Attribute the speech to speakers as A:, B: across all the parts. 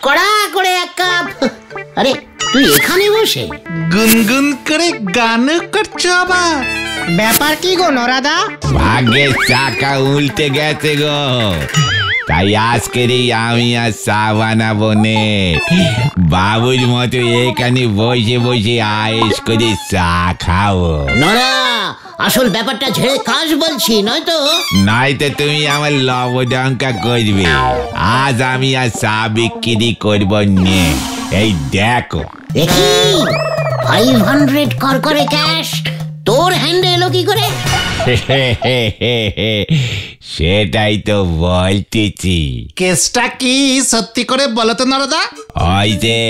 A: কড়া করে এক কাপ। আরে তুই এখানে বসে
B: গুনগুন করে গান করছো আবার?
C: ব্যাপার কি গো নরাদা?
D: ভাগ্যের চাকা উল্টে গেছে গো, তাই আজকেরই আমি আর চা বানাবো নে। বাবুর মতো এখানে বসে বসে আয়েস করে চা খাবো।
A: নরা, আসল ব্যাপারটা ঝেড়ে কাশ বলছি, নয়তো
D: তুমি আমার লবডঙ্কা করবে। আজ আমি আর চা বিক্রি করবো নে। এই দেখো
A: দেখি 500 করে ক্যাশ তোর হ্যান্ডে এলো কি করে?
D: সেটাই তো বলতেছি।
B: কেসটা কি সত্যি করে বলো তো নরদা?
D: ওই যে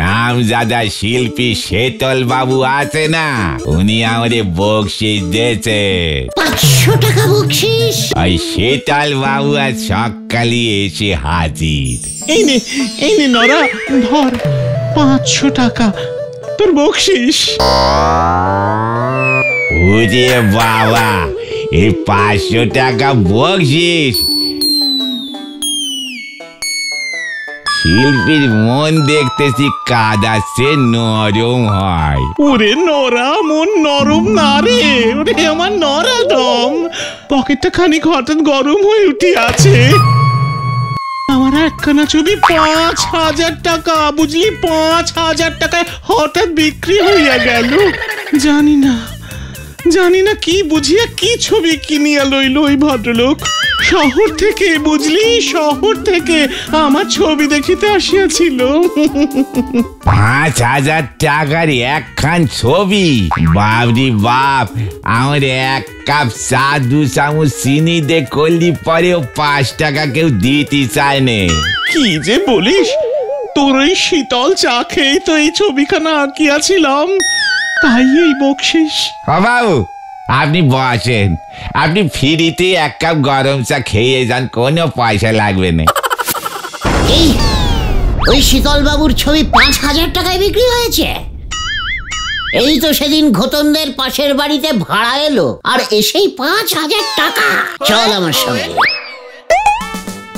D: নামজাদা শিল্পী শীতল বাবু আছে না, উনি আমাদের বকশিস দিয়েছে।
A: 500 টাকা বকশিস?
D: ওই শীতল বাবু আজ সকালে এসে হাজির।
E: এই নে নরা, ধর 500 টাকা তোর বকশিস।
D: ওরে বাবা, এই 500 টাকা বকশিস। শিল্পীর মন দেখতেছি কাদাচ্ছে নরম হয়।
E: ওরে নরা, মন নরম না রে, ওরে আমার নরা দম। পকেটটা খানিক হঠাৎ গরম হয়ে উঠে আছে। আমার একখানা ছবি 5000 টাকা, বুঝলি? 5000 টাকায় হঠাৎ বিক্রি হইয়া গেল। জানি না কি বুঝিয়া কি ছবি কিনিয়া লইল ওই ভদ্রলোক। শহর থেকে, বুঝলি, শহর থেকে আমার ছবি দেখিতে আসিয়াছিল।
D: 5000 টাকার একখান ছবি? বাপরি বাপ, আমার এক কাপ চা 2 চামচ চিনি দে করলি পরেও 5 টাকা কেউ দিতে চায় নে।
E: কি যে বলিস, তোর ওই শীতল চা খেয়ে তো এই ছবিখানা আঁকিয়াছিলাম, তাই এই বকশিস।
D: বাবু আপনি বসেন, আপনি ফ্রিতে এক কাপ গরম চা খেয়ে যান, কোনো পয়সা লাগবে না।
A: এই ওই শীতল বাবুর ছবি 5000 টাকায় বিক্রি হয়েছে? এই তো সেদিন ঘোতনদের পাশের বাড়িতে ভাড়া এলো, আর এসেই 5000 টাকা। চল আমার সঙ্গে।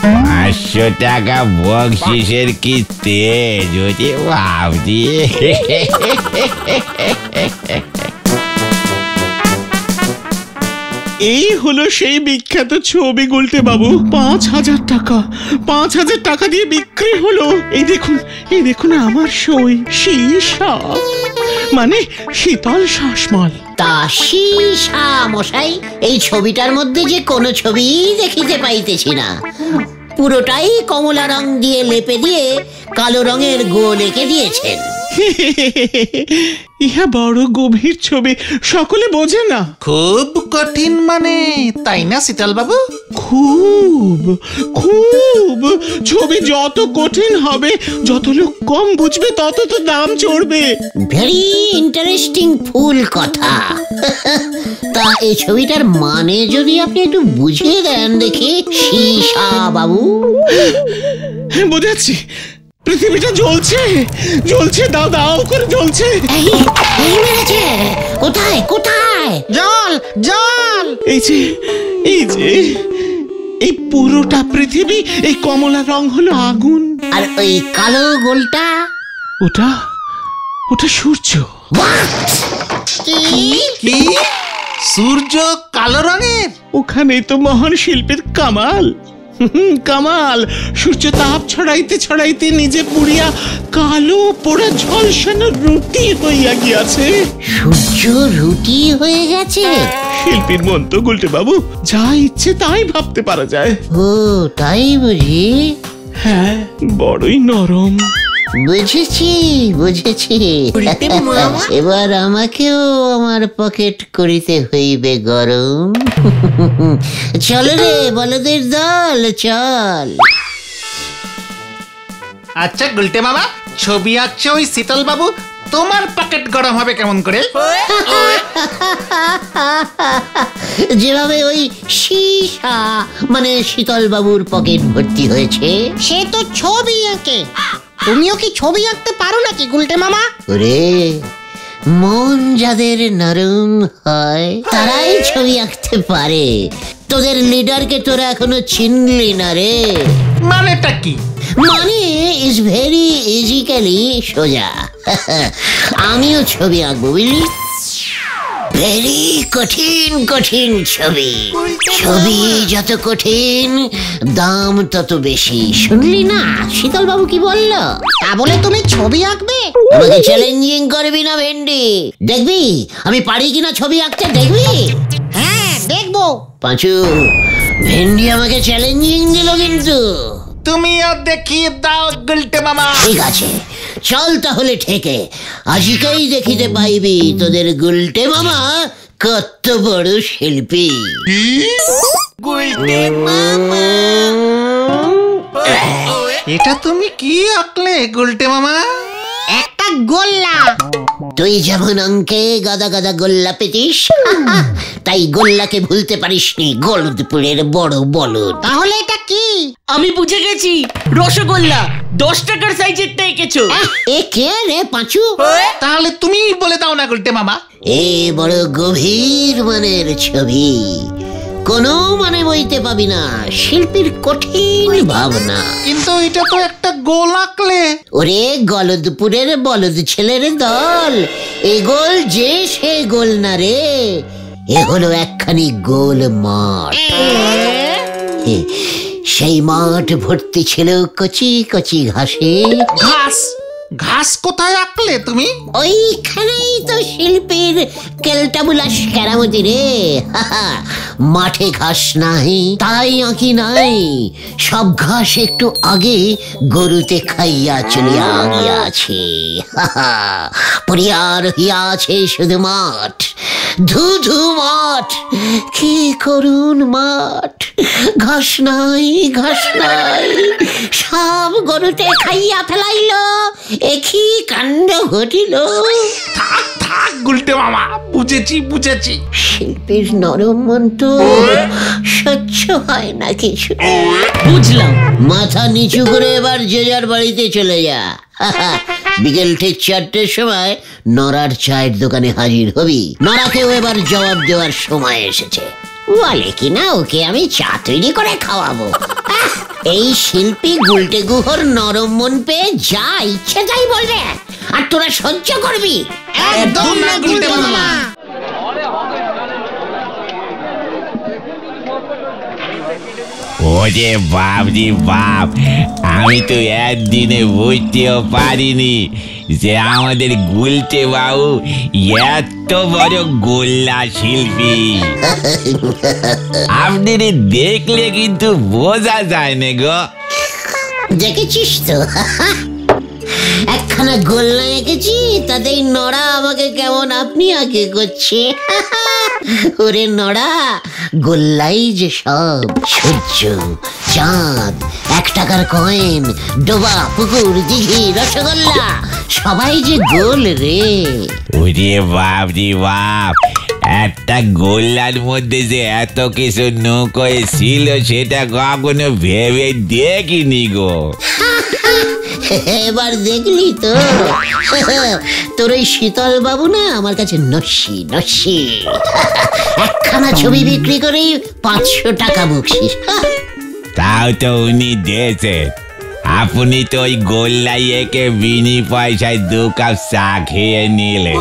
D: 500 টাকা বকশিসের কি তেজ হচ্ছে বাবজি।
E: এই হলো সেই বিখ্যাত ছবি গুলটে বাবু। 5000 টাকা, 5000 টাকা দিয়ে বিক্রি হলো। এই দেখুন আমার সই, সীসা মানে শীতল শাসমল।
A: তা সীসা মশাই, এই ছবিটার মধ্যে যে কোনো ছবি দেখিতে পাইতেছি না। পুরোটাই কমলা রং দিয়ে লেপে দিয়ে কালো রঙের গোল এঁকে দিয়েছেন।
E: ইহা বড় গভীর ছবি, সকলে বোঝে না।
B: খুব কঠিন মানে, তাই না শীতল বাবু?
E: খুব ছবি যত কঠিন হবে, যত লোক কম বুঝবে, তত তো দাম চড়বে।
A: ভেরি ইন্টারেস্টিং ফুল কথা। তা এই ছবিটার মানে যদি আপনি একটু বুঝিয়ে দেন দেখি সীসা বাবু।
E: বুঝাচ্ছি, পৃথিবীটা জ্বলছে, দাও করে জ্বলছে।
A: কোথায়?
C: জল।
E: এই যে এই পুরোটা পৃথিবী, এই কমলা রং হলো আগুন।
A: আর ওই কালো গোলটা?
E: ওটা সূর্য।
B: কি? সূর্য কালো রঙের?
E: ওখানেই তো মহান শিল্পীর কামাল। সূর্য তাপ ছড়াইতে নিজে পুড়িয়া কালো পোড়া ঝলসানো রুটি হইয়া গিয়াছে।
A: সূর্য রুটি হয়ে গেছে?
E: শিল্পীর মন তো গুলটে বাবু, যা ইচ্ছে তাই ভাবতে পারা যায়।
A: ও তাই বুঝি?
E: হ্যাঁ, বড়ই নরম।
A: বুঝেছি। এবার আমাকেও আমার পকেট করিতে হইবে গরম। চল রে বলদের দল, চল।
B: আচ্ছা গুলটে মামা, ছবি আঁকছে ওই শীতল বাবু, তোমার পকেট গরম হবে কেমন করে?
A: যেভাবে ওই সীসা মানে শীতল বাবুর পকেট ভর্তি হয়েছে।
C: সে তো ছবি আঁকে, তুমিও কি ছবি আঁকতে পারো নাকি গুলটে মামা?
A: ওরে মন যাদের নরম হয় তারাই ছবি আঁকতে পারে। তোদের লিডারকে তোরা এখনো চিনলি না রে।
B: মানেটা কি?
A: মানে ইজ ভেরি ইজিক্যালি সোজা। আমিও ছবি আঁকবো বুঝলি, ভেরি কঠিন কঠিন ছবি। ছবি যত কঠিন দাম তত বেশি। শুনলি না শীতল বাবু কি বললো?
C: তা বলে তুমি ছবি আঁকবে?
A: আমাকে চ্যালেঞ্জিং করবি না ভেন্ডি, দেখবি আমি পারি কিনা ছবি আঁকতে, দেখবি?
C: হ্যাঁ দেখবো।
A: পাঁচু, ভেন্ডি আমাকে চ্যালেঞ্জিং দিল কিন্তু।
B: তুমিও দেখিয়ে দাও গুলটে মামা।
A: ঠিক আছে চল তাহলে ঠেকে, আজকেই দেখিতে পাইবি তোদের গুলটে মামা কত বড় শিল্পী।
B: এটা তুমি কি আঁকলে গুলটে মামা?
C: একটা গোল্লা।
A: তুই যেমন অঙ্কে গাদা গাদা গোল্লা পেতিস, তাই গোল্লাকে ভুলতে পারিসনি, গলদপুরের বড় বলদ।
C: তাহলে এটা কি?
F: আমি বুঝে গেছি, রসগোল্লা 10 টাকার সাইজেরটা এঁকেছো।
A: এ কে রে পাঁচু?
B: তাহলে তুমি বলে দাও না গুলটে মামা।
A: এ বড় গভীর মানের ছবি, কোনো মানে বইতে পাবি না, শিল্পীর কঠিন ভাবনা।
B: কিন্তু এটা তো একটা গোল আঁকলে।
A: ওরে গলদপুরের বলদ ছেলের দল, এ গোল যে সে গোল না রে, এ হলো একখানি গোল মাঠ। সেই মাঠ ভর্তি ছিল কচি কচি ঘাসে।
B: ঘাস? ঘাস কোথায় আঁকলে তুমি?
A: ওইখানেই তো শিল্পীর কেলটাবুলাস কেরামতি রে। মাঠে ঘাস নাই তাই আঁকি নাই, সব ঘাস একটু আগে গরুতে খাইয়া চলিয়া গিয়াছে। পরিয়ার হইয়াছে শুধু মাঠ, ধুধু মাঠ, কি করুন মাঠ, ঘাস নাই ঘাস নাই, সব গরুতে খাইয়া ফেলাইল, একই কাণ্ড ঘটিল।
B: থাক থাক গুলটে মামা, বুঝেছি বুঝেছি।
A: শিল্পীর নরম মন তো সহ্য হয় না কিছু।
F: বুঝলাম।
A: মাথা নিচু করে এবার যে যার বাড়িতে চলে যা। বিকেল ঠিক 4টের সময় নরার চায়ের দোকানে হাজির হবি। নরাকেও এবার জবাব দেওয়ার সময় এসেছে। বলে কিনা ওকে আমি চা তৈরি করে খাওয়াবো। এই শিল্পী গুলটে গুহর নরম মন পেয়ে যা ইচ্ছে তাই বলবে, আর তোরা সহ্য করবি।
B: একদম না গুলটে মামা।
D: ওরে বাপ রে বাপ, আমি তো একদিনে বুঝতেও পারিনি যে আমাদের গুলটে বাবু এত বড় গোল্লা শিল্পী। আপনাদের দেখলে কিন্তু বোঝা যায় না গো।
A: দেখেছিস তো একখানা গোল্লা এঁকেছি, তাতেই নড়া আমাকে কেমন আপনি আগে করছে। ওরে নড়া, গোল্লাই যে সব, সূর্য, চাঁদ, 1 টাকার কয়েন, ডোবা, পুকুর, দিঘি, রসগোল্লা, সবাই যে গোল রে।
D: ওরে বাপ রে বাপ, একটা গোল্লার মধ্যে যে এত কিছু নৌকোয় ছিল সেটা কখনো ভেবে দেখিনি গো।
A: এবার দেখলি তো, তোর ওই শীতল বাবু না আমার কাছে নস্যি নস্যি, একখানা ছবি বিক্রি করে 500 টাকা বকশিস।
D: তাও তো উনি দিয়েছেন, আপনি তো ওই গোল্লাই একে বিনি পয়সায় 2 কাপ চা খেয়ে নিলেন।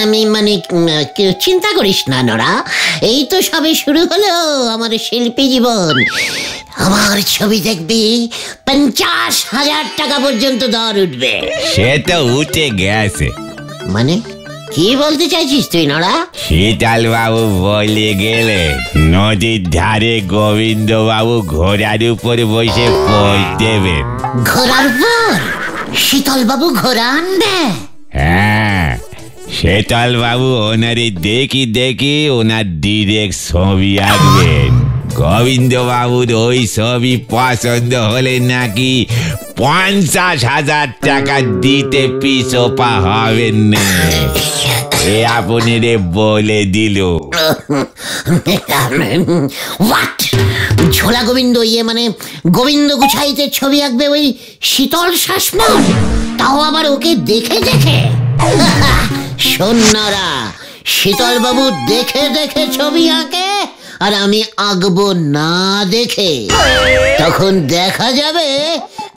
A: আমি মানে চিন্তা করিস না নরা, এই তো সবে শুরু হলো আমার শিল্পী জীবন। আমার ছবি দেখবি 50,000 টাকা পর্যন্ত দর উঠবে।
D: সে তো উঠে গেছে।
A: মানে কি বলতে চাইছিস তুই নরা?
D: শীতল বাবু বলে গেলে নদীর ধারে গোবিন্দ বাবু ঘোড়ার উপর বসে পোজ দেবেন।
A: ঘোড়ার পর শীতল বাবু ঘোড়া আনবে?
D: হ্যাঁ, শীতল বাবু ওনারে দেখি দেখি ওনার ডিরেক্ট ছবি আঁকবেন। গোবিন্দ বাবুর ওই ছবি পছন্দ হলে নাকি 50,000 টাকা দিতে পিছপা হবেন না, এ আপনি রে বলে দিল।
A: What? ঝোলা গোবিন্দ মানে গোবিন্দ গুছাইতে ছবি আঁকবে ওই শীতল শাসমল, তাও আবার ওকে দেখে দেখে। সন্ন্যারা শীতল বাবু দেখে দেখে ছবি আঁকে আর আমি আঁকবো না দেখে। তখন দেখা যাবে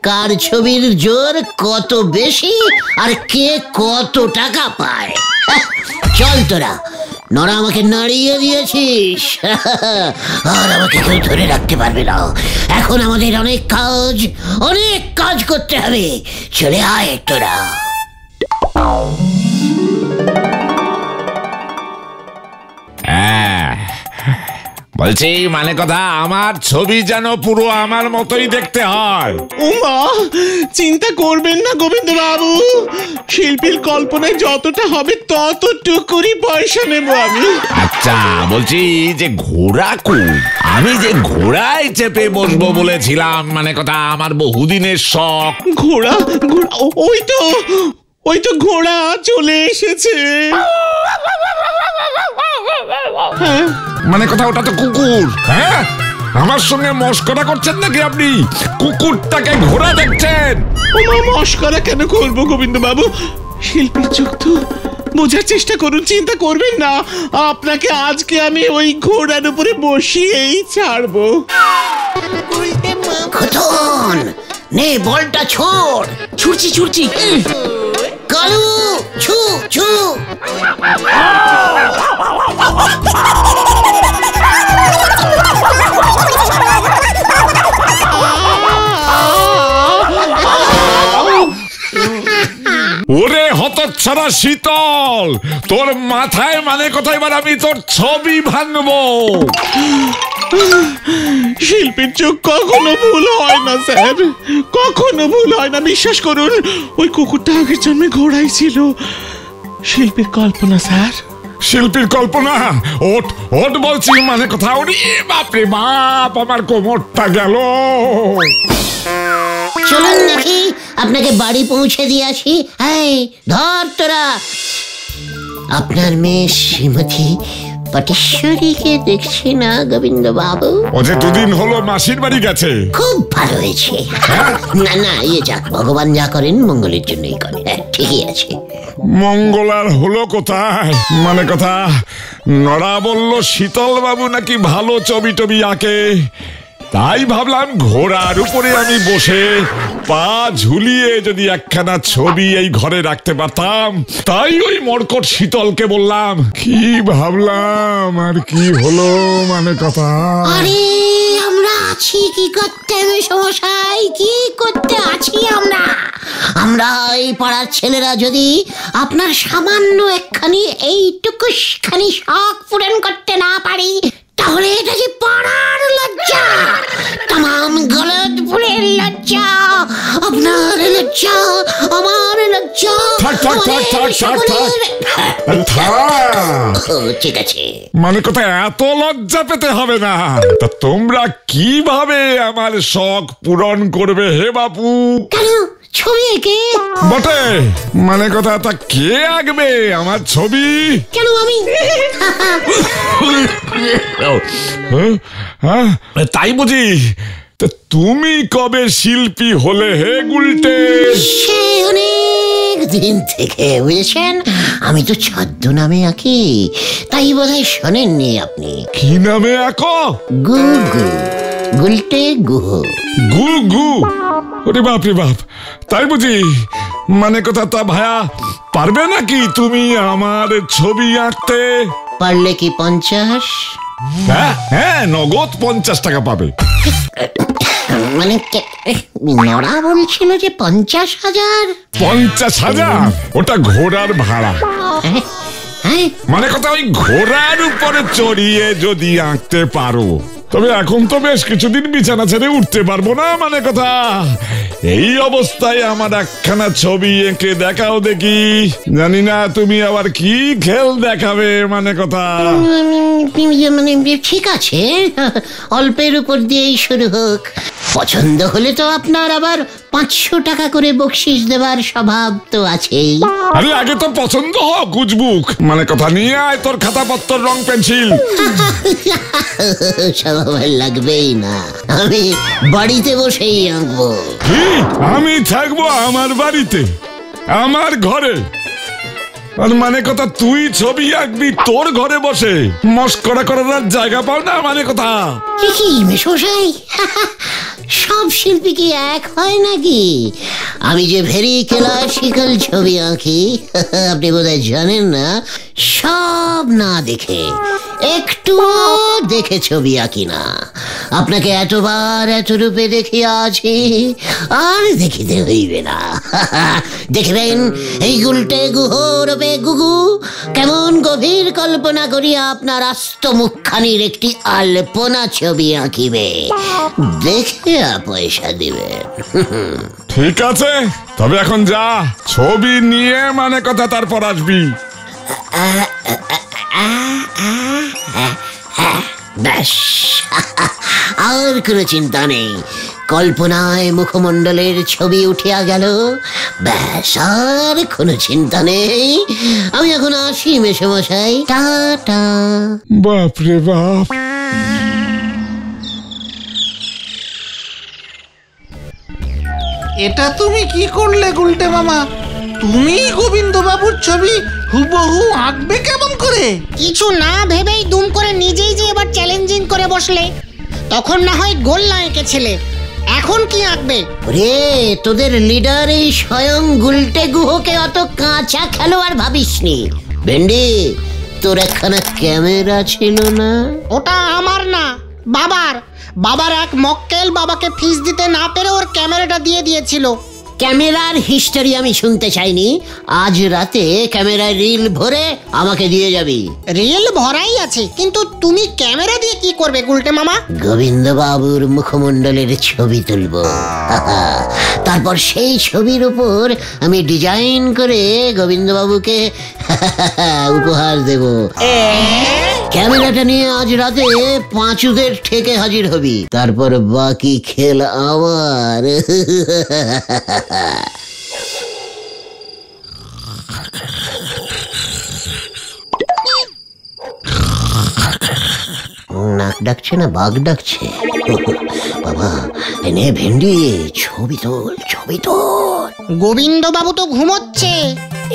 A: কার ছবির জোর কত বেশি আর কে কত টাকা পায়। চল তোরা, নরা আমাকে নাড়িয়ে দিয়েছিস, আর আমাকে কেউ ধরে রাখতে পারবে না। এখন আমাদের অনেক কাজ করতে হবে। চলে আয় তোরা।
D: বলছি মানে কথা, আমার ছবি যেন পুরো আমার মতোই দেখতে হয়।
E: উমা, চিন্তা করবেন না গোবিন্দ বাবু, শিল্পীর কল্পনায় যতটা হবে ততটুকুরই পয়সা নেব আমি।
D: আচ্ছা বলছি যে ঘোড়া কই? আমি যে ঘোড়ায় চেপে বসবো বলেছিলাম, মানে কথা আমার বহুদিনের শখ।
E: ঘোড়া ওই তো ঘোড়া চলে এসেছে।
D: মানে কথা ওটা তো কুকুর। হ্যাঁ, আমার সঙ্গে মস্করা করছেন নাকি আপনি? কুকুরটাকে ঘোড়া দেখছেন?
E: মস্করা কেন করবো গোবিন্দ বাবু? শিল্পীর চোখ তো বোঝার চেষ্টা করুন, চিন্তা করবেন না। আপনাকে আজকে আমি ওই ঘোড়ার উপরে বসিয়েই ছাড়বো।
A: খতন নে, বলটা ছোড়।
F: ছুটছি
A: কালু, ছু ছু।
D: ওরে হতচ্ছাড়া শীতল, তোর মাথায় মানে কথা এবার আমি তোর ছবি ভাঙবো।
E: শিল্পীর চোখ কখনো ভুল হয় না স্যার, কখনো ভুল হয় না, বিশ্বাস করুন। ওই কুকুরটা আগের জন্মে ঘোড়াই ছিল। শিল্পীর কল্পনা স্যার।
D: শিল্পীর কল্পনা? ওঠ ওঠ বলছি, মানে কথা। ওরে বাপরে বাপ, আমার কোমরটা গেল।
A: চলুন দেখি আপনাকে বাড়ি পৌঁছে দিয়ে আসি। এই ধর তোরা, আপনার মেয়ে শ্রীমতী পটেশ্বরীকে দেখছি না গোবিন্দ বাবু?
D: ও যে দুদিন হলো মাসির বাড়ি গেছে।
A: খুব ভালো হয়েছে। না যাক, ভগবান যা করেন মঙ্গলের জন্যই করেন। ঠিকই আছে।
D: মঙ্গল আর হলো কোথায়? মানে কথা, নরা বলল শীতল বাবু নাকি ভালো ছবি টবি আঁকে, তাই ভাবলাম ঘোড়ার উপরে আমি বসে পা ঝুলিয়ে যদি একখানা ছবি এই ঘরে রাখতে পারতাম। তাই ওই মরকট শীতলকে বললাম। কি ভাবলাম আর কি হলো, মানে কথা।
A: আরে আমরা আছি কি করতে মশাই, কি করতে আছি আমরা এই পাড়ার ছেলেরা যদি আপনার সামান্য একখানি এইটুকুখানি শখ পূরণ করতে না পারি, তাহলে এটা যে পাড়ার লজ্জা, তাম গলদপুরের লজ্জা, আপনার লজ্জা, আমার লজ্জা। ঠিক আছে,
D: মানে কথা এত লজ্জা পেতে হবে না। তা তোমরা কিভাবে আমার শখ পূরণ করবে হে বাপু?
A: কেন ছবি এঁকে?
D: বটে, মানে কথা তা কে আঁকবে আমার ছবি?
A: কেন আমি?
D: তাই বুঝি? তা তুমি কবে শিল্পী হলে হে গুলটে?
A: সে অনেক দিন থেকে, বুঝেছেন। আমি তো ছদ্মনামে আঁকি, তাই বোধহয় শোনেননি আপনি।
D: কি নামে আঁকো?
A: গুগু, গুলটে গুহ।
D: গুগু? ওরে বাপ রে বাপ, তাই বুঝি? মানে কথা তা ভায়া পারবে নাকি তুমি আমার ছবি আঁকতে?
A: পারলে কি 50?
D: হ্যাঁ, নগদ 50 টাকা পাবে।
A: মানে নরা বলছিল যে 50,000।
D: 50,000? ওটা ঘোড়ার ভাড়া। মানে কথা ওই ঘোড়ার উপরে চড়িয়ে যদি আঁকতে পারো, তবে এখন তো বেশ কিছুদিন বিছানা ছেড়ে উঠতে পারবো না। মানে কথা, এই অবস্থায় আমার একখানা ছবি এঁকে দেখাও দেখি। জানি না তুমি আবার কি খেল দেখাবে। মানে কথা,
A: মানে ঠিক আছে, অল্পের উপর দিয়েই শুরু হোক। পছন্দ হলে তো আপনার আবার 500 টাকা করে বকশিস দেবার স্বভাব তো আছেই।
G: আরে আগে তো পছন্দ হোক গুজবুক, মানে কথা নিয়ে আয় তোর খাতাপত্র, রং পেন্সিল।
A: স্বভাব লাগবেই না, আমি বাড়িতে বসেই আঁকবো।
G: কি আমি থাকবো আমার বাড়িতে, আমার ঘরে? আর মানে কথা তুই ছবি আঁকবি তোর ঘরে বসে? মস্করা করার জায়গা পাও না মানে কথা?
A: কি মেশমশাই, সব শিল্পী কি এক হয় নাকি? আমি যে ভেরি ক্লাসিক্যাল ছবি আঁকি আপনি বোধহয় জানেন না। সব না দেখে, একটুও দেখে ছবি আঁকি না। আপনাকে এতবার এত রূপে দেখিয়াছি, আর দেখিতে হইবে না। দেখবেন এই গুলটে গুহ রূপে গুগু কেমন গভীর কল্পনা করিয়া আপনার আস্ত মুখখানির একটি আলপনা ছবি আঁকিবে, দেখে পয়সা দিবে।
G: ঠিক আছে, তবে এখন যা, ছবি নিয়ে মানে কথা তারপর আসবি।
A: ব্যাস, আর কোনো চিন্তা নেই। কল্পনায় মুখমণ্ডলের ছবি উঠিয়া গেল, ব্যাস আর কোনো চিন্তা নেই। আমি এখন আসি মেশমশাই, টাটা।
G: বাপরে বাপ,
B: এটা তুমি কি করলে গুলটে মামা? তুমি গোবিন্দ বাবুর ছবি হুবহু আঁকবে কেমন করে?
C: কিছু না ভেবেই দুম করে নিজেই যে এবার চ্যালেঞ্জিং করে বসলে। তখন না হয় গোল্লা এঁকেছিলে, এখন কি আঁকবে?
A: রে, তোদের লিডার এই স্বয়ং গুলটে গুহকে অত কাঁচা খেলোয়াড় ভাবিসনি। ভেন্ডি, তোর একখানা ক্যামেরা ছিল না?
C: ওটা আমার না, বাবার। বাবার এক মক্কেল বাবাকে ফিস দিতে না পেরে ওর ক্যামেরাটা দিয়ে দিয়েছিল।
A: ক্যামেরার হিস্টোরি আমি শুনতে চাইনি। আজ রাতে ক্যামেরায় রিল ভরে আমাকে দিয়ে যাবি।
C: রিল ভরাই আছে, কিন্তু তুমি ক্যামেরা দিয়ে কি করবে গুলটে মামা?
A: গোবিন্দ বাবুর মুখমণ্ডলের ছবি তুলব, তারপর সেই ছবির উপর আমি ডিজাইন করে গোবিন্দ বাবুকে উপহার দেব। ক্যামেরাটা নিয়ে আজ রাতে পাঁচুদের ঠেকে হাজির হবি, তারপর বাকি খেল আমার। নাক ডাকছে না বাঘ ডাকছে? বাবা এনে ভেন্ডি, ছবি তোল, ছবি তোল।
C: গোবিন্দ বাবু তো ঘুমোচ্ছে।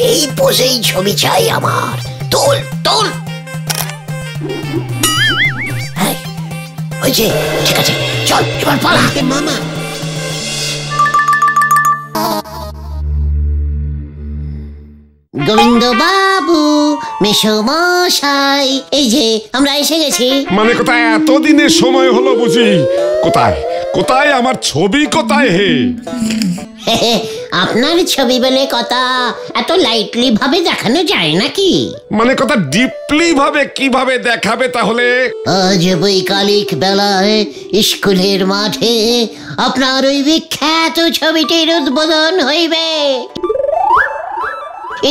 A: এই পোজেই ছবি চাই আমার, তোল তোল। হয়েছে, ঠিক আছে, চল এবার পালা। মামা, গোবিন্দ বাবু, মেশমশাই, এই যে আমরা এসে গেছি।
G: মানে কোথায় এতদিনের সময় হলো বুঝি? কোথায় কোথায় আমার ছবি, কোথায় হে?
A: আপনার ছবি বলে কথা, এত লাইটলি ভাবে দেখানো যায় নাকি?
G: মানে কথা ডিপলি ভাবে কিভাবে দেখাবে তাহলে?
A: আজ বৈকালিক বেলায় স্কুলের মাঠে আপনার ওই বিখ্যাত ছবিটির উদ্বোধন হইবে।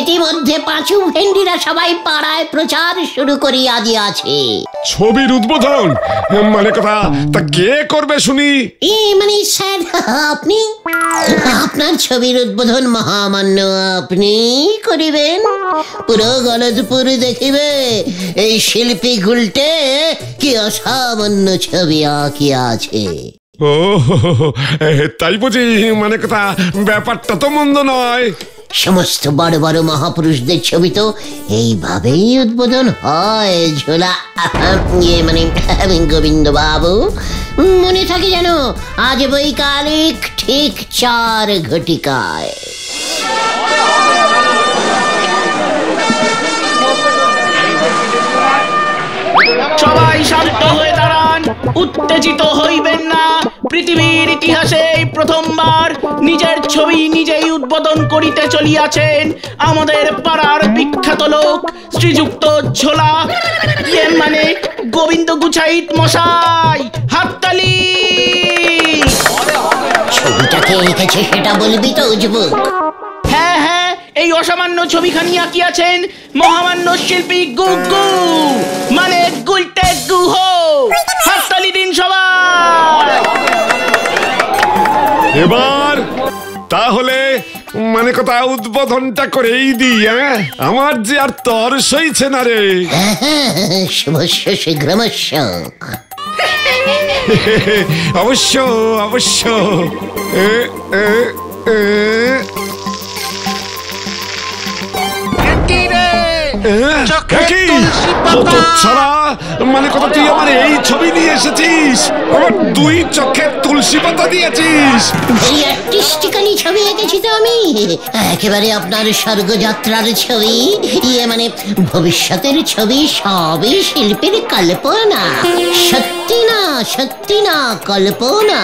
A: ইতিমধ্যে পাঁচু ভেন্ডিরা সবাই পাড়ায় প্রচার শুরু করিয়া দিয়াছে।
G: ছবির উদ্বোধন? মানে কথা তা কে করবে শুনি?
A: মানে স্যার, আপনি। আপনার ছবির উদ্বোধন মহামান্য আপনি করিবেন। পুরো গলদপুর দেখিবে এই শিল্পী গুলটে কি অসামান্য ছবি আঁকিয়াছে।
G: ও তাই বুঝি? মানে কথা ব্যাপারটা তো মন্দ নয়।
A: সমস্ত বড় বড় মহাপুরুষদের ছবি তো এইভাবেই উদ্বোধন হয় ঝোলা। মানে গোবিন্দ বাবু, মনে থাকে যেন আজ বৈকালিক ঠিক 4 ঘটিকায়।
F: সবাই শান্ত হয়ে দাঁড়ান, উত্তেজিত হইবেন না। পৃথিবীর ইতিহাসে প্রথমবার নিজের ছবি নিজেই উদ্বোধন করিতে চলিয়াছেন আমাদের পাড়ার বিখ্যাত লোক শ্রীযুক্ত ঝোলা, মানে গোবিন্দ গুছাইত মশাই। হাততালি।
A: ছবিটাকে এঁকেছে সেটা বলবি তো যুবক?
F: হ্যাঁ হ্যাঁ, এই অসামান্য ছবিখানি আঁকিয়াছেন মহামান্য শিল্পী গুগু, মানে গুলটে গুহ। হাততালি দিন সবাই।
G: এবার তাহলে মানে কথা উদ্বোধনটা করেই দিই। আমার যে আর তর সইছে না রে।
A: শুভস্য শীঘ্রমস্য।
G: অবশ্য অবশ্য। ছাড়া মানে কথা তুই আমার এই ছবি নিয়ে এসেছিস, আমার দুই চোখে তুলসী পাতা দিয়েছিস।
A: ভেরি আর্টিস্টিক্যালি ছবি এঁকেছি তো আমি, একেবারে আপনার স্বর্গযাত্রার ছবি, মানে ভবিষ্যতের ছবি। সবই শিল্পীর কল্পনা, সত্যি না, সত্যি না, কল্পনা।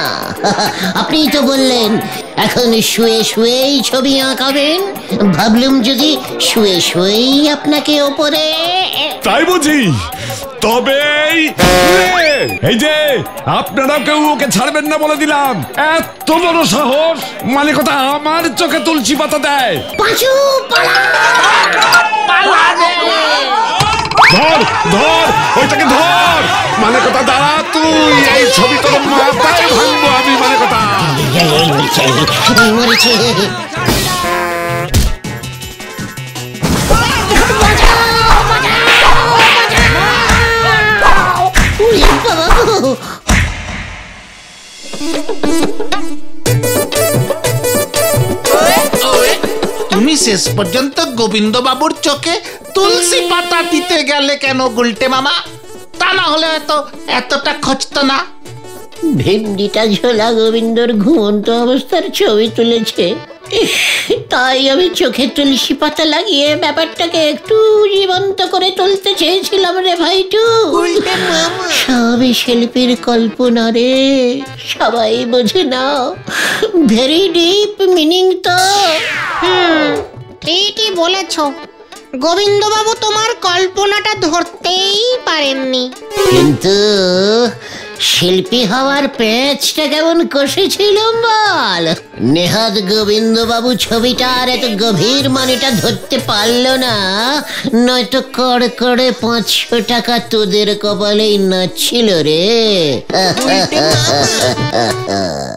A: আপনি তো বললেন এখন শুয়ে শুয়েই ছবি আঁকাবেন, ভাবলুম যদি শুয়ে শুয়েই আপনাকে ওপরে।
G: তাই বুঝি? তবে এই যে আপনারা কেউ ওকে ছাড়বেন না বলে দিলাম। এত বড় সাহস, মানে কথা আমার চোখে তুলসী পাতা দেয়।
A: পাঁচু পালা,
G: ধর ধর ওইটাকে ধর, মানে কথা দাঁড়া তুই, এই ছবি তোর মাথায় ভাঙবো আমি, মানে কথা।
A: মরেছে।
B: তুমি শেষ পর্যন্ত গোবিন্দ বাবুর চোখে তুলসী পাতা দিতে গেলে কেন গুলটে মামা? তা না হলে হয়তো এতটা খচতো না।
A: ভেন্ডিটা ঝোলা গোবিন্দর ঘুমন্ত অবস্থার ছবি তুলেছে, তাই আমি চোখে তুলসী পাতা লাগিয়ে ব্যাপারটাকে একটু জীবন্ত করে তুলতে চেয়েছিলাম রে ভাইটু। সবই শিল্পীর কল্পনা রে, সবাই বোঝে না। ভেরি ডিপ মিনিং তো।
C: ঠিকই বলেছ, গোবিন্দবাবু তোমার কল্পনাটা ধরতেই পারেননি।
A: কিন্তু শিল্পী হওয়ার পেঁচটা কেমন কষেছিলাম বল। নেহাত গোবিন্দবাবু ছবিটার এত গভীর মানেটা ধরতে পারলো না, নয়তো কড় করে 500 টাকা তোদের কপালেই নাচছিল রে।